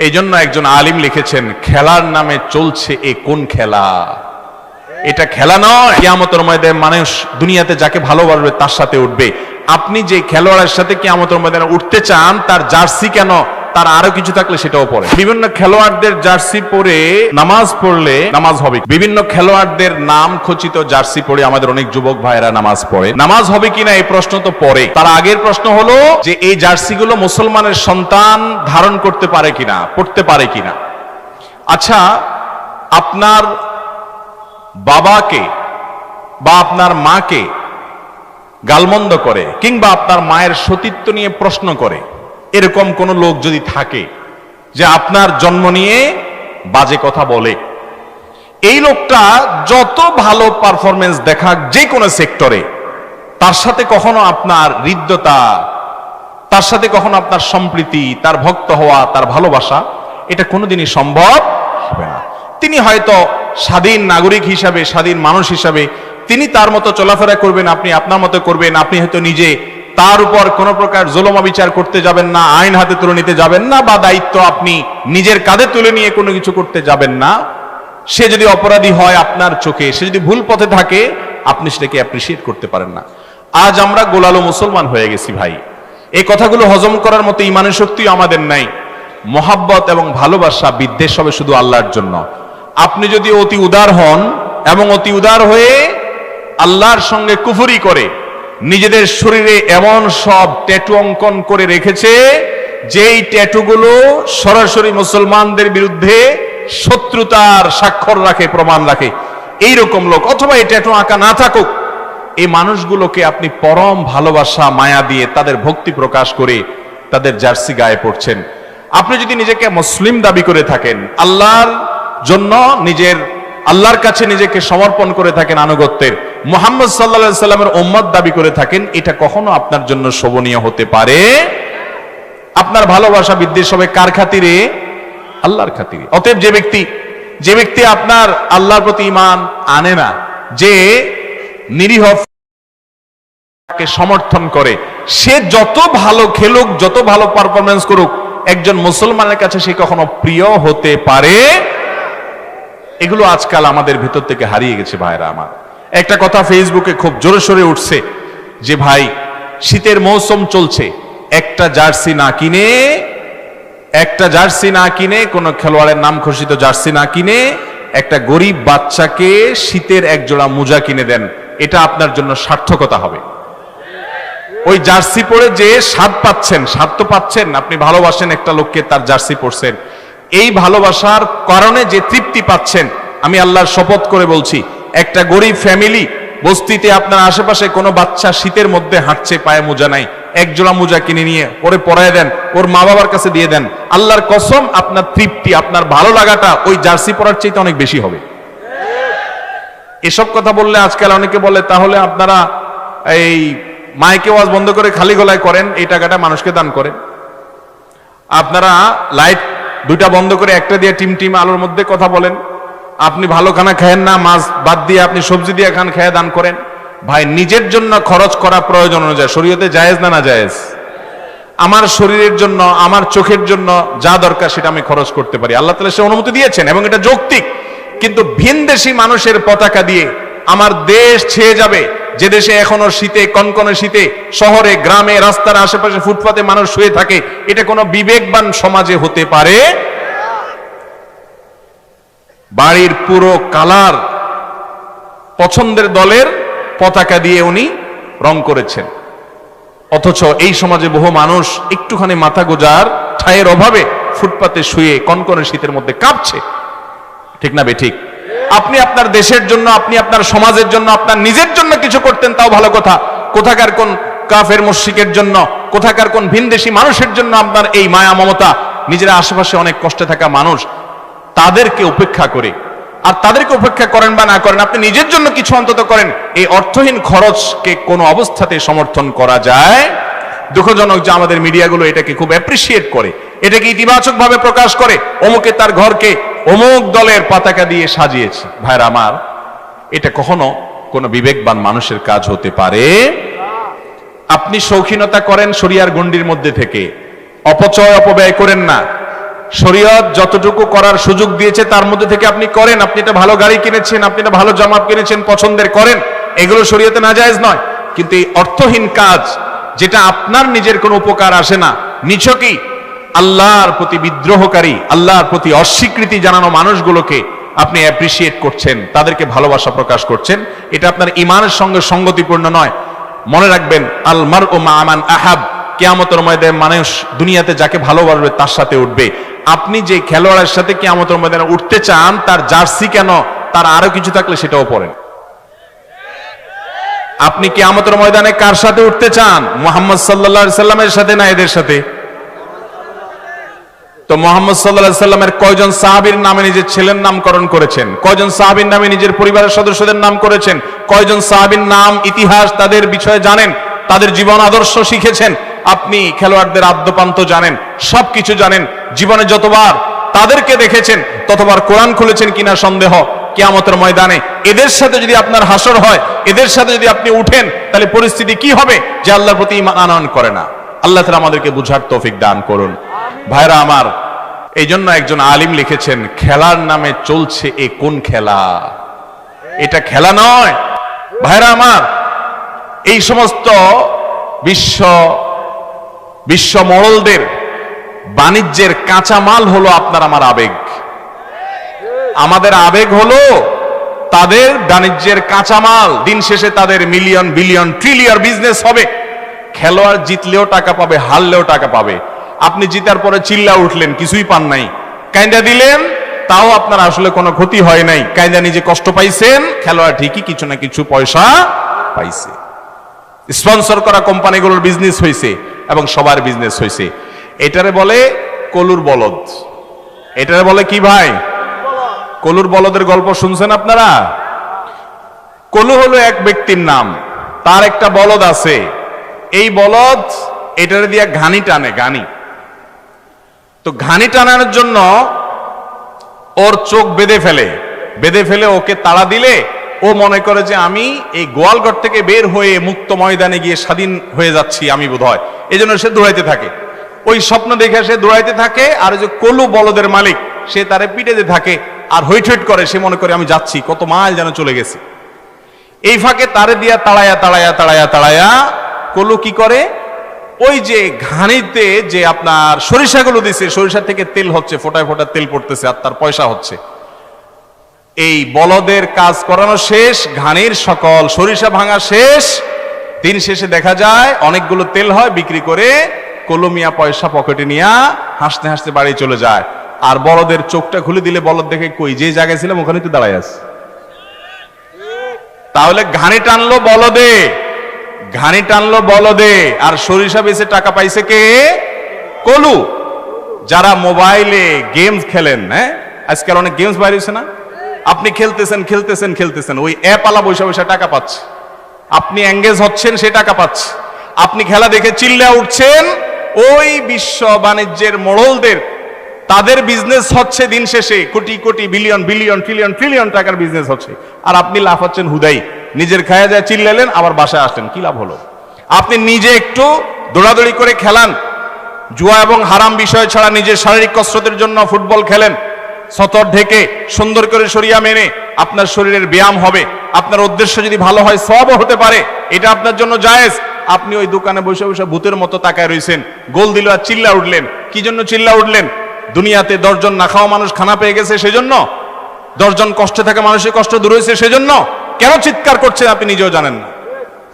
এই জন্য একজন আলিম লিখেছেন, খেলার নামে চলছে এ কোন খেলা? এটা খেলা নয়। কিয়ামতের ময়দানে মানুষ দুনিয়াতে যাকে ভালোবাসবে তার সাথে উঠবে। আপনি যে খেলোয়াড়ের সাথে কিয়ামতের ময়দানে উঠতে চান, তার জার্সি কেন, তার আরো কিছু থাকলে সেটাও পড়ে। বিভিন্ন খেলোয়াড়দের জার্সি পরে নামাজ পড়লে নামাজ হবে। বিভিন্ন খেলোয়াড়দের নাম খচিত জার্সি পরে আমাদের অনেক যুবক ভাইয়েরা নামাজ পড়ে। নামাজ হবে কিনা এই প্রশ্ন তো পরে। তার আগের প্রশ্ন হলো যে এই জার্সিগুলো মুসলমানের সন্তান ধারণ করতে পারে কিনা, পড়তে পারে কিনা। আচ্ছা, আপনার বাবাকে বা আপনার মাকে গালমন্দ করে কিংবা আপনার মায়ের সতীত্ব নিয়ে প্রশ্ন করে, এরকম কোন লোক যদি থাকে যে আপনার জন্ম নিয়ে বাজে কথা বলে, এই লোকটা যত ভালো পারফরমেন্স দেখাক যে কোনো সেক্টরে, তার সাথে কখনো আপনার হৃদ্যতা, তার সাথে কখনো আপনার সম্প্রীতি, তার ভক্ত হওয়া, তার ভালোবাসা, এটা কোনোদিনই সম্ভব হবে না। তিনি হয়তো স্বাধীন নাগরিক হিসাবে, স্বাধীন মানুষ হিসাবে তিনি তার মতো চলাফেরা করবেন, আপনি আপনার মতো করবেন। আপনি হয়তো নিজে তার উপর কোন প্রকার জুলুম বিচার করতে যাবেন না, আইন হাতে তুলে নিতে যাবেন না, বা দায়িত্ব আপনি নিজের কাঁধে তুলে নিয়ে কোনো কিছু করতে যাবেন না। সে যদি অপরাধী হয় আপনার চোখে, সে যদি ভুল পথে থাকে, আপনি সেটাকে অ্যাপ্রিসিয়েট করতে পারেন না। আজ আমরা গোলালো মুসলমান হয়ে গেছি ভাই। এই কথাগুলো হজম করার মতো ইমানের শক্তি আমাদের নাই। মোহাব্বত এবং ভালোবাসা, বিদ্বেষ হবে শুধু আল্লাহর জন্য। আপনি যদি অতি উদার হন এবং অতি উদার হয়ে আল্লাহর সঙ্গে কুফরি করে নিজেদের শরীরে এমন সব ট্যাটু অঙ্কন করে রেখেছে যেই ট্যাটুগুলো সরাসরি মুসলমানদের বিরুদ্ধে শত্রুতার স্বাক্ষর রাখে, প্রমাণ রাখে, এইরকম লোক, অথবা এই ট্যাটু আঁকা না থাকুক, এই মানুষগুলোকে আপনি পরম ভালোবাসা, মায়া দিয়ে তাদের ভক্তি প্রকাশ করে তাদের জার্সি গায়ে পড়ছেন। আপনি যদি নিজেকে মুসলিম দাবি করে থাকেন, আল্লাহর জন্য আল্লাহর কাছে নিজেকে সমর্পণ করে থাকেন, আনুগত্যের, মুহাম্মদ সাল্লাল্লাহু আলাইহি সাল্লামের উম্মত দাবি করে থাকেন, এটা কখনো আপনার জন্য শোভনীয় হতে পারে। আপনার ভালোবাসা বিদ্বেষ হবে কার খাতিরে? আল্লাহর খাতিরে। অতএব যে ব্যক্তি আপনার আল্লাহর প্রতি ঈমান আনে না, যে নিরীহ কে সমর্থন করে, সে যত ভালো খেলুক, যত ভালো পারফরমেন্স করুক, একজন মুসলমানের কাছে সে কখনো প্রিয় হতে পারে? এগুলো আজকাল আমাদের ভিতর থেকে হারিয়ে গেছে ভাইরা আমার। একটা কথা ফেসবুকে খুব জোরে সোরে উঠছে যে ভাই, শীতের মৌসুম চলছে, একটা জার্সি না কিনে, কোন খেলোয়াড়ের নাম ঘোষিত জার্সি না কিনে একটা গরিব বাচ্চাকে শীতের এক জোড়া মোজা কিনে দেন, এটা আপনার জন্য সার্থকতা হবে। ওই জার্সি পরে যে স্বাদ তো পাচ্ছেন, আপনি ভালোবাসেন একটা লোককে, তার জার্সি পরছেন, এই ভালোবাসার কারণে যে তৃপ্তি পাচ্ছেন, আমি আল্লাহর শপথ করে বলছি, একটা গরিব ফ্যামিলি বস্তিতে আপনার আশেপাশে কোনো বাচ্চা শীতের মধ্যে হাঁটছে, পায়ে মোজা নাই, এক জোড়া মোজা কিনে নিয়ে ওরে পরায় দেন, ওর মা বাবার কাছে দিয়ে দেন, আল্লাহর কসম আপনার তৃপ্তি, আপনার ভালো লাগাটা ওই জার্সি পরার চাইতে অনেক বেশি হবে। এসব কথা বললে আজকাল অনেকে বলে, তাহলে আপনারা এই মাইকে ওয়াজ বন্ধ করে খালি গলায় করেন, এই টাকাটা মানুষকে দান করেন। আপনারা লাইট দুইটা বন্ধ করে একটা দিয়ে টিম আলোর মধ্যে কথা বলেন। আপনি ভালো খানা খায়েন না, মাছ বাদ দিয়ে আপনি সবজি দিয়ে খান, খেয়ে দান করেন। ভাই, নিজের জন্য খরচ করা প্রয়োজন অনুযায়ী শরীয়তে জায়েজ না জায়েজ? আমার শরীরের জন্য, আমার চোখের জন্য যা দরকার সেটা আমি খরচ করতে পারি, আল্লাহ তাআলা সে অনুমতি দিয়েছেন এবং এটা যৌক্তিক। কিন্তু ভিনদেশী মানুষের পতাকা দিয়ে আমার দেশ ছেয়ে যাবে, যে দেশে এখনো শীতে, কনকনে শীতে, শহরে, গ্রামে, রাস্তার আশেপাশে, ফুটপাতে মানুষ শুয়ে থাকে, এটা কোনো বিবেকবান সমাজে হতে পারে? বাড়ির পুরো কালার পছন্দের দলের পতাকা দিয়ে উনি রং করেছেন, অথচ এই সমাজে বহু মানুষ একটুখানি মাথা গোজার ঠায়ের অভাবে ফুটপাতে শুয়ে কনকনে শীতের মধ্যে কাঁপছে। ঠিক না বেঠিক? আপনি আপনার দেশের জন্য, আপনি আপনার সমাজের জন্য, আপনার নিজের জন্য কিছু করতেন, তাও ভালো কথা। কোথাকার কোন কাফের মুশরিকের জন্য, কোথাকার কোন ভিনদেশী মানুষের জন্য আপনার এই মায়া মমতা, নিজের আশেপাশে অনেক কষ্টে থাকা মানুষ, তাদেরকে উপেক্ষা করে, আর তাদেরকে উপেক্ষা করেন বা না করেন, আপনি নিজের জন্য কিছু অন্তত করেন। এই অর্থহীন খরচকে কোনো অবস্থাতে সমর্থন করা যায়? দুঃখজনক যে আমাদের মিডিয়াগুলো এটাকে খুব অ্যাপ্রিসিয়েট করে, এটাকে ইতিবাচক ভাবে প্রকাশ করে, অমুকে তার ঘরকে অমুক দলের পতাকা দিয়ে সাজিয়েছে। ভাইরা আমার, এটা কখনো কোনো বিবেকবান মানুষের কাজ হতে পারে? আপনি শৌখিনতা করেন শরিয়ার গণ্ডির মধ্যে থেকে, অপচয় অপব্যয় করেন না, শরীয়ত যতটুকু করার সুযোগ দিয়েছে তার মধ্যে থেকে আপনি করেন। আপনি একটা ভালো গাড়ি কিনেছেন, আপনি একটা ভালো জামা কিনেছেন, পছন্দের করেন, এগুলো শরীয়তে নাজায়েজ নয়। কিন্তু এই অর্থহীন কাজ, যেটা আপনার নিজের কোনো উপকার আসে না, নিছকই আল্লাহর প্রতি বিদ্রোহকারী, আল্লাহর প্রতি অস্বীকৃতি জানানো মানুষগুলোকে আপনি অ্যাপ্রিসিয়েট করছেন, তাদেরকে ভালোবাসা প্রকাশ করছেন, এটা আপনার ঈমানের সঙ্গে সঙ্গতিপূর্ণ নয়। মনে রাখবেন, আল মারউ মা মান আহাব, কিয়ামতের ময়দানে মানুষ দুনিয়াতে যাকে ভালোবাসবে তার সাথে উঠবে। আপনি যে খেলোয়াড়ের সাথে কিয়ামতের ময়দানে উঠতে চান, তার জার্সি কেন, তার আরো কিছু থাকলে সেটাও পড়েন। আপনি কিয়ামতের ময়দানে কার সাথে উঠতে চান? মুহাম্মদ সাল্লাল্লাহু আলাইহি সাল্লামের সাথে না এদের সাথে? তো মুহাম্মদ সাল্লাল্লাহু আলাইহি সাল্লামের কয়জন সাহাবীর নামে নিজের ছেলের নামকরণ করেছেন? কয়জন সাহাবীর নামে নিজের পরিবারের সদস্যদের নাম করেছেন? কয়জন সাহাবীর নাম, ইতিহাস, তাদের বিষয়ে জানেন, তাদের জীবন আদর্শ শিখেছেন? আপনি খেলোয়াড়দের আদ্যপান্ত জানেন, সবকিছু জানেন। জীবনে যতবার তাদেরকে দেখেছেন ততবার কোরআন খুলেছেন কিনা সন্দেহ। কিয়ামতের ময়দানে এদের সাথে যদি আপনার হাসর হয়, এদের সাথে যদি আপনি উঠেন, তাহলে পরিস্থিতি কি হবে? যে আল্লাহর প্রতি ঈমান আনয়ন করে না। আল্লাহ তাআলা আমাদেরকে বুঝার তৌফিক দান করুন। ভাইরা আমার, এই জন্য একজন আলিম লিখেছেন, খেলার নামে চলছে এ কোন খেলা? এটা খেলা নয়। ভাইরা আমার, এই সমস্ত বিশ্ব মডলদের বাণিজ্যের কাঁচামাল হলো আপনার আমার আবেগ। আমাদের আবেগ হলো তাদের বাণিজ্যের কাঁচামাল। দিন শেষে তাদের মিলিয়ন, বিলিয়ন, ট্রিলিয়ন বিজনেস হবে। খেলোয়াড় জিতলেও টাকা পাবে, হারলেও টাকা পাবে। আপনি জিতার পরে চিল্লা উঠলেন, কিছুই পান নাই, কাইন্দা দিলেন, তাও আপনার আসলে কোনো ক্ষতি হয় নাই। কাইন্দা নিজে কষ্ট পাইছেন, খেলোয়াড় ঠিকই কিছু না কিছু পয়সা পাইছে। স্পন্সর করা কোম্পানিগুলোর বিজনেস হয়েছে এবং সবার বিজনেস হয়েছে। এটারে বলে কলুর বলদ। এটারে বলে কি ভাই? কলুর বলদের গল্প শুনছেন আপনারা? কলু হলো এক ব্যক্তির নাম, তার একটা বলদ আছে। এই বলদ এটারে দিয়ে ঘানি টানে, ঘানি। তো ঘানি টানানোর জন্য ওর চোখ বেঁধে ফেলে ওকে তাড়া দিলে ও মনে করে যে আমি এই গোয়ালঘর থেকে বের হয়ে মুক্ত ময়দানে গিয়ে স্বাধীন হয়ে যাচ্ছি আমি বোধহয়। এই জন্য সে দৌড়াইতে থাকে। ওই স্বপ্ন দেখে সে দৌড়াইতে থাকে, আর যে কলু বলদের মালিক সে তারে পিটাইতে থাকে আর হইট হইট করে। সে মনে করে আমি যাচ্ছি, কত মাইল যেন চলে গেছে। এই ফাঁকে তারে দিয়া তাড়ায়া কলু কি করে, ওই যে ঘানিতে যে আপনার সরিষাগুলো দিছে, সরিষা থেকে তেল হচ্ছে, ফোটায় ফোটায় তেল পড়তেছে, আর তার পয়সা হচ্ছে। এই বলদের কাজ করানো শেষ, ঘানির সকল সরিষা ভাঙা শেষ। দিন শেষে দেখা যায় অনেকগুলো তেল হয়, বিক্রি করে কলমিয়া পয়সা পকেটে নিয়ে হাসতে হাসতে বাড়ি চলে যায়। আর বলদের চোখটা খুলে দিলে বলদ দেখে, কই যে জায়গায় ছিলাম ওখানে তো দাঁড়ায় আছে। তাহলে ঘানি টানলো বলদে, আর সরিষা বেচে টাকা পাইছে কে? কলু। যারা মোবাইলে গেমস খেলেন, হ্যাঁ, আজকাল অনেক গেমস বাইরে হয়েছে না, আপনি খেলতেছেন, ওই অ্যাপ আলা বৈশা টাকা পাচ্ছে। আপনি এঙ্গেজ হচ্ছেন, সে টাকা পাচ্ছে। আপনি খেলা দেখে চিল্লা উঠছেন, ওই বিশ্ব বাণিজ্যের মোড়লদের তাদের বিজনেস হচ্ছে দিন শেষে crore crore, billion billion, trillion trillion টাকার বিজনেস হচ্ছে। আর আপনি লাফাচ্ছেন হুদাই, নিজের খায়া যায় চিল্লালেন, আবার বাসায় আসলেন, কি লাভ হলো? আপনি নিজে একটু দৌড়াদৌড়ি করে খেলান, জুয়া এবং হারাম বিষয় ছাড়া নিজের শারীরিক কসরতের জন্য ফুটবল খেলেন, সতর ঢেকে সুন্দর করে শরিয়া মেনে আপনার শরীরের ব্যায়াম হবে। আপনার উদ্দেশ্য যদি ভালো হয়, সওয়াবও হতে পারে, এটা আপনার জন্য জায়েজ। আপনি ওই দোকানে বসে বসে ভূতের মতো তাকায় রইছেন, গোল দিল আর চিল্লা উঠলেন। কি জন্য চিল্লা উঠলেন? দুনিয়াতে 10 জন না খাওয়া মানুষ খানা পেয়ে গেছে সেজন্য? 10 জন কষ্টে থাকা মানুষের কষ্ট দূর হয়েছে সেজন্য? কেন চিৎকার করছেন আপনি নিজেও জানেন না।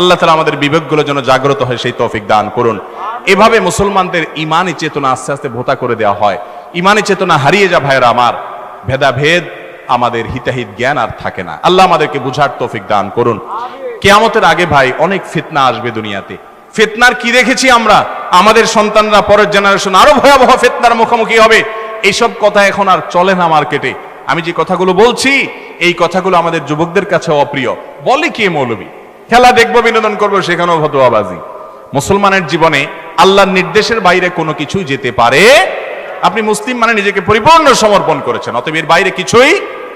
আল্লাহ তাআলা আমাদের বিবেকগুলো যেন জাগ্রত হয় সেই তৌফিক দান করুন। এভাবে মুসলমানদের ইমানি চেতনা আস্তে আস্তে ভোতা করে দেওয়া হয়। ইমানি চেতনা হারিয়ে যা ভাইরা আমার, ভেদাভেদ, আমাদের হিতাহিত জ্ঞান আর থাকে না। আল্লাহ আমাদেরকে বুঝার তৌফিক দান করুন। কিয়ামতের আগে ভাই অনেক ফিতনা আসবে দুনিয়াতে। ফিতনার কি দেখেছি আমরা? আমাদের সন্তানরা, পরের জেনারেশন আরো ভয়াবহ ফিতনার মুখোমুখি হবে। এইসব কথা এখন আর চলে না মার্কেটে। আমি যে কথাগুলো বলছি, এই কথাগুলো আমাদের যুবকদের কাছে অপ্রিয়। বলে কে মৌলবী, খেলা দেখবো, বিনোদন করবো, সেখানেও ফতোয়াবাজি। মুসলমানের জীবনে আল্লাহর নির্দেশের বাইরে কোনো কিছুই যেতে পারে। আপনি মুসলিম মানে নিজেকে পরিপূর্ণ সমর্পণ করেছেন, অতএব এর বাইরে কিছুই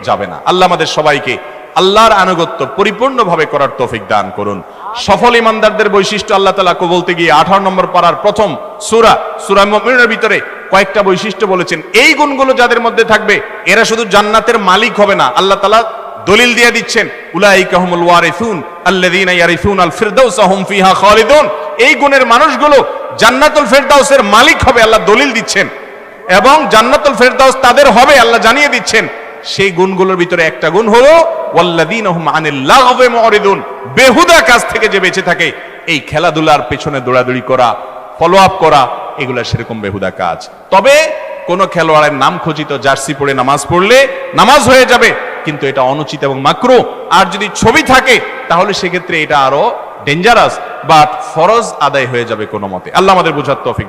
যাবে না। আল্লাহ আমাদের সবাইকে আল্লাহর আনুগত্য পরিপূর্ণভাবে করার তৌফিক দান করুন। সফল ইমানদারদের বৈশিষ্ট্য আল্লাহ তাআলা বলতে গিয়ে 18 নম্বর পারার প্রথম সূরা মুমিনুনের ভিতরে কয়েকটা বৈশিষ্ট্য বলেছেন, এই গুণগুলো যাদের মধ্যে থাকবে এরা শুধু জান্নাতের মালিক হবে না, আল্লাহ তাআলা দলিল দিয়ে দিচ্ছেন, উলাইকা হুমুল ওয়ারিসুন আল্লাযীনা ইয়ারিসুনাল ফিরদাউসা হুম ফিহা খালিদুন। এই গুণের মানুষগুলো জান্নাতুল ফিরদাউসের মালিক হবে, আল্লাহ দলিল দিচ্ছেন, এবং জান্নাতুল ফিরদাউস তাদের হবে, আল্লাহ জানিয়ে দিচ্ছেন। সেই গুণগুলোর ভিতরে একটা গুণ হলো ওয়াল্লাযীনা হুম আনিল লাগবি মুরিদুন, বেহুদা কাজ থেকে যে বেঁচে থাকে, এই খেলাধুলার পেছনে দৌড়াদৌড়ি করা, ফলো আপ করা, এগুলা সেরকম বেহুদা কাজ। তবে কোন খেলোয়াড়ের নাম খচিত জার্সি পরে নামাজ পড়লে নামাজ হয়ে যাবে, কিন্তু এটা অনুচিত এবং মাকরুহ। আর যদি ছবি থাকে তাহলে সেক্ষেত্রে এটা আরো ডেঞ্জারাস, বাট ফরজ আদায় হয়ে যাবে কোনো মতে। আল্লাহ আমাদের বোঝার তৌফিক দান।